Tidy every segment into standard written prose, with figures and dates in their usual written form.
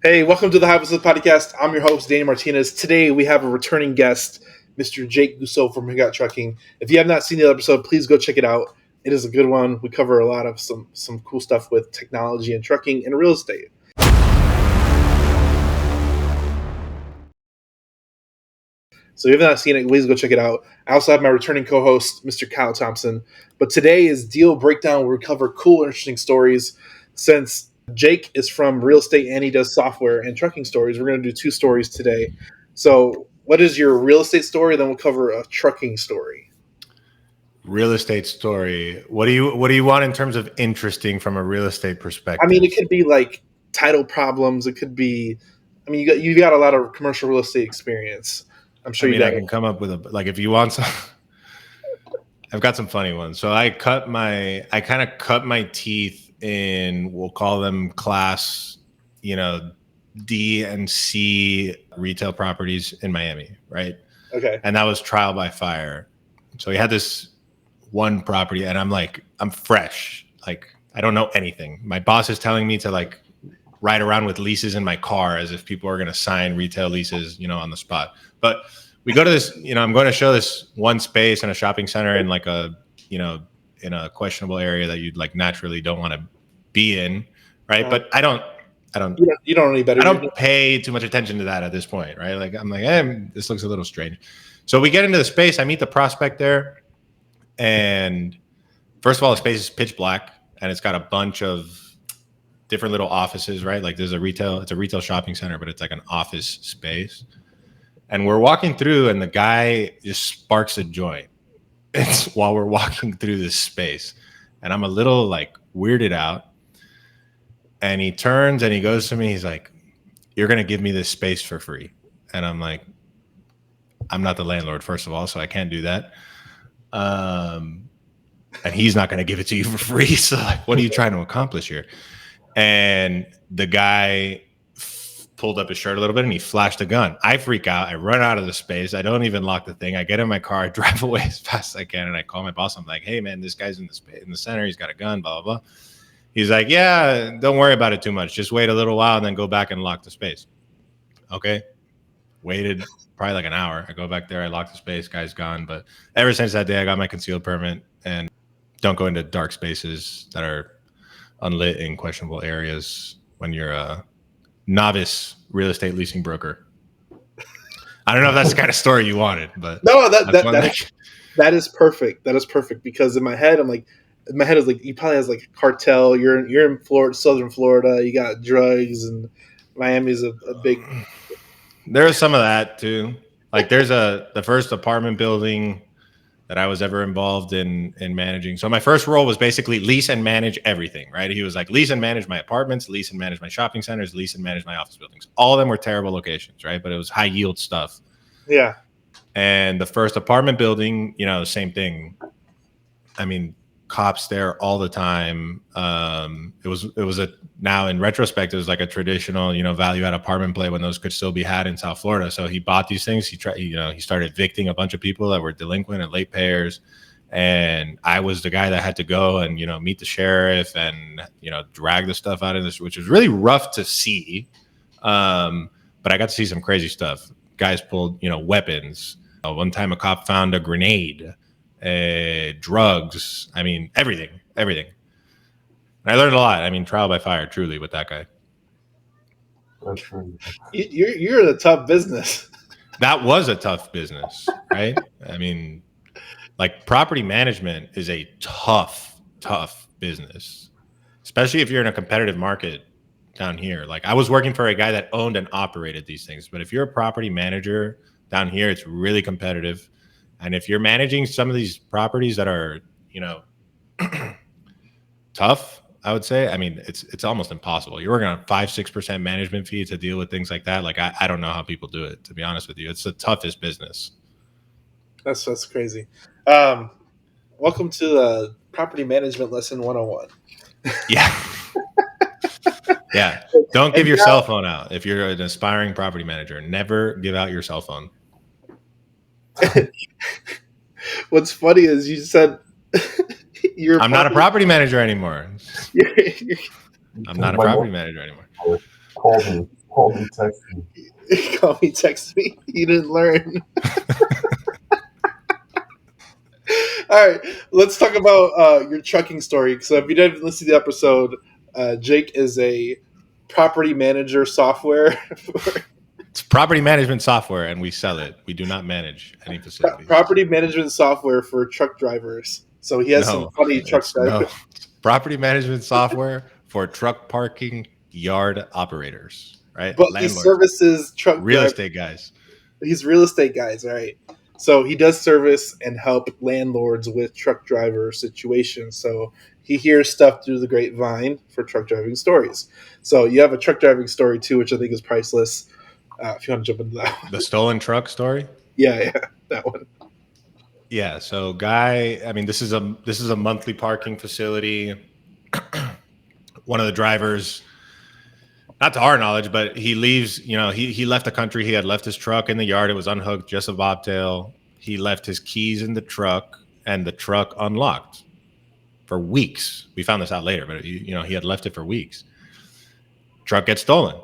Hey, welcome to the Hypothetical Podcast. I'm your host, Daniel Martinez. Today we have a returning guest, Mr. Jake Guso from Recounts Trucking. If you have not seen the episode, please go check it out. It is a good one. We cover a lot of some cool stuff with technology and trucking and real estate. So if you have not seen it, please go check it out. I also have my returning co-host, Mr. Kyle Thompson. But today is Deal Breakdown, where we cover cool, interesting stories. Since Jake is from real estate and he does software and trucking stories, we're going to do two stories today. So what is your real estate story? Then we'll cover a trucking story. Real estate story. What do you want in terms of interesting from a real estate perspective? I mean, it could be like title problems. It could be, I mean, you got a lot of commercial real estate experience. I'm sure I can come up with if you want some. I've got some funny ones. So I kind of cut my teeth in, we'll call them class, D and C retail properties in Miami, right? Okay. And that was trial by fire. So we had this one property, and I'm fresh. Like, I don't know anything. My boss is telling me to ride around with leases in my car as if people are going to sign retail leases, on the spot. But we go to this, I'm going to show this one space in a shopping center in in a questionable area that you'd naturally don't want to be in, right? But I don't. You don't know any better. I don't pay too much attention to that at this point, right? This looks a little strange. So we get into the space. I meet the prospect there, and first of all, the space is pitch black, and it's got a bunch of different little offices, right? It's a retail shopping center, but it's like an office space. And we're walking through, and the guy just sparks a joint. It's while we're walking through this space, and I'm a little weirded out. And he turns and he goes to me. He's like, "You're gonna give me this space for free?" And I'm like, "I'm not the landlord, first of all, so I can't do that. And he's not gonna give it to you for free. So what are you trying to accomplish here?" And the guy pulled up his shirt a little bit and he flashed a gun. I freak out. I run out of the space. I don't even lock the thing. I get in my car. I drive away as fast as I can, and I call my boss. I'm like, "Hey, man, this guy's in the center. He's got a gun. Blah blah blah." He's like, "Yeah, don't worry about it too much. Just wait a little while and then go back and lock the space." Okay. Waited probably an hour. I go back there. I lock the space. Guy's gone. But ever since that day, I got my concealed permit and don't go into dark spaces that are unlit in questionable areas when you're a novice real estate leasing broker. I don't know if that's the kind of story you wanted, but no, that is perfect. That is perfect, because in my head, he probably has a cartel. You're in Florida, Southern Florida. You got drugs, and Miami's a big. There's some of that too. There's the first apartment building that I was ever involved in managing. So my first role was basically lease and manage everything, right? He was like, lease and manage my apartments, lease and manage my shopping centers, lease and manage my office buildings. All of them were terrible locations, right? But it was high yield stuff. Yeah. And the first apartment building, the same thing. I mean, cops there all the time. Now in retrospect, it was like a traditional, value add apartment play when those could still be had in South Florida. So he bought these things. He started evicting a bunch of people that were delinquent and late payers. And I was the guy that had to go and, meet the sheriff and, drag the stuff out of this, which was really rough to see. But I got to see some crazy stuff. Guys pulled, weapons. One time a cop found a grenade. Drugs. I mean, everything. And I learned a lot. I mean, trial by fire, truly, with that guy. That's true. You're in a tough business. That was a tough business, right? I mean, property management is a tough business, especially if you're in a competitive market down here. I was working for a guy that owned and operated these things, but if you're a property manager down here, it's really competitive. And if you're managing some of these properties that are, tough, I would say, I mean, it's almost impossible. You're working on 5-6% management fee to deal with things like that. I don't know how people do it, to be honest with you. It's the toughest business. That's crazy. Welcome to Property Management Lesson 101. Yeah. Yeah. Don't give your cell phone out. If you're an aspiring property manager, never give out your cell phone. What's funny is you said I'm not a property manager anymore. I'm not a property manager anymore. Called me Call me, text me. Call me, text me. You didn't learn. All right, let's talk about your trucking story. So if you didn't listen to the episode, Jake is a property manager software. It's property management software, and we sell it. We do not manage any facilities. Property management software for truck drivers. So he has some funny truck drivers. It's property management software for truck parking yard operators, right? But he Landlords, services truck real drivers. estate guys. He's real estate guys, right? So he does service and help landlords with truck driver situations. So he hears stuff through the grapevine for truck driving stories. So you have a truck driving story too, which I think is priceless. If you want to jump into that one. The stolen truck story? Yeah, that one. Yeah, so guy, I mean, this is a monthly parking facility. One of the drivers, not to our knowledge, but he leaves, he left the country. He had left his truck in the yard. It was unhooked, just a bobtail. He left his keys in the truck, and the truck unlocked for weeks. We found this out later, but he had left it for weeks. Truck gets stolen.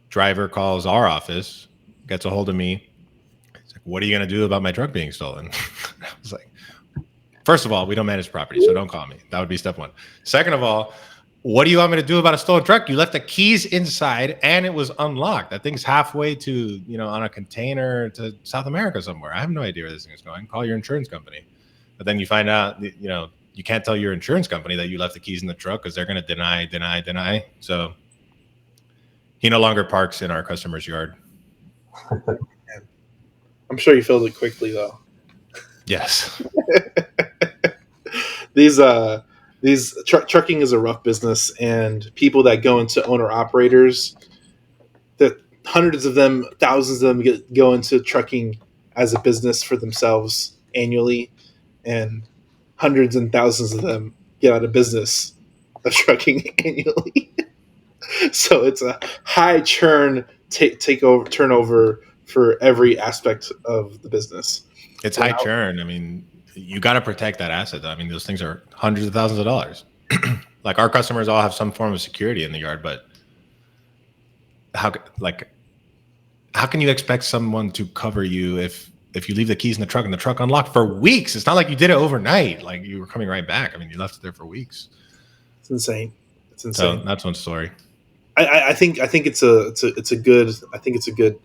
Driver calls our office, gets a hold of me. He's like, "What are you going to do about my truck being stolen?" I was like, first of all, we don't manage property, so don't call me. That would be step one. Second of all, what do you want me to do about a stolen truck? You left the keys inside and it was unlocked. That thing's halfway to, on a container to South America somewhere. I have no idea where this thing is going. Call your insurance company. But then you find out, you can't tell your insurance company that you left the keys in the truck because they're going to deny. So he no longer parks in our customer's yard. I'm sure you filled it quickly though. Yes. These trucking is a rough business, and people that go into owner operators, that hundreds of them, thousands of them go into trucking as a business for themselves annually, and hundreds and thousands of them get out of business of trucking annually. So it's a high churn turnover for every aspect of the business. It's high churn. I mean, you got to protect that asset. I mean, those things are hundreds of thousands of dollars. Like our customers all have some form of security in the yard, but how can you expect someone to cover you if you leave the keys in the truck and the truck unlocked for weeks? It's not like you did it overnight. Like you were coming right back. I mean, you left it there for weeks. It's insane. So that's one story. I think it's a good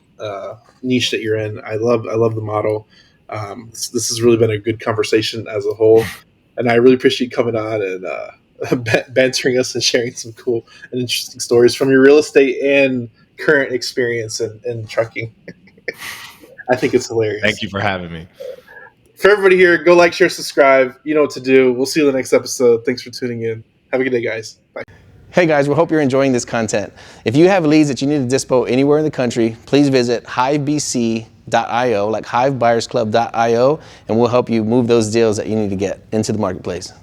niche that you're in. I love the model. This has really been a good conversation as a whole, and I really appreciate you coming on and bantering us and sharing some cool and interesting stories from your real estate and current experience in trucking. I think it's hilarious. Thank you for having me. For everybody here, go like, share, subscribe. You know what to do. We'll see you in the next episode. Thanks for tuning in. Have a good day, guys. Bye. Hey guys, we hope you're enjoying this content. If you have leads that you need to dispo anywhere in the country, please visit hivebc.io, like hivebuyersclub.io, and we'll help you move those deals that you need to get into the marketplace.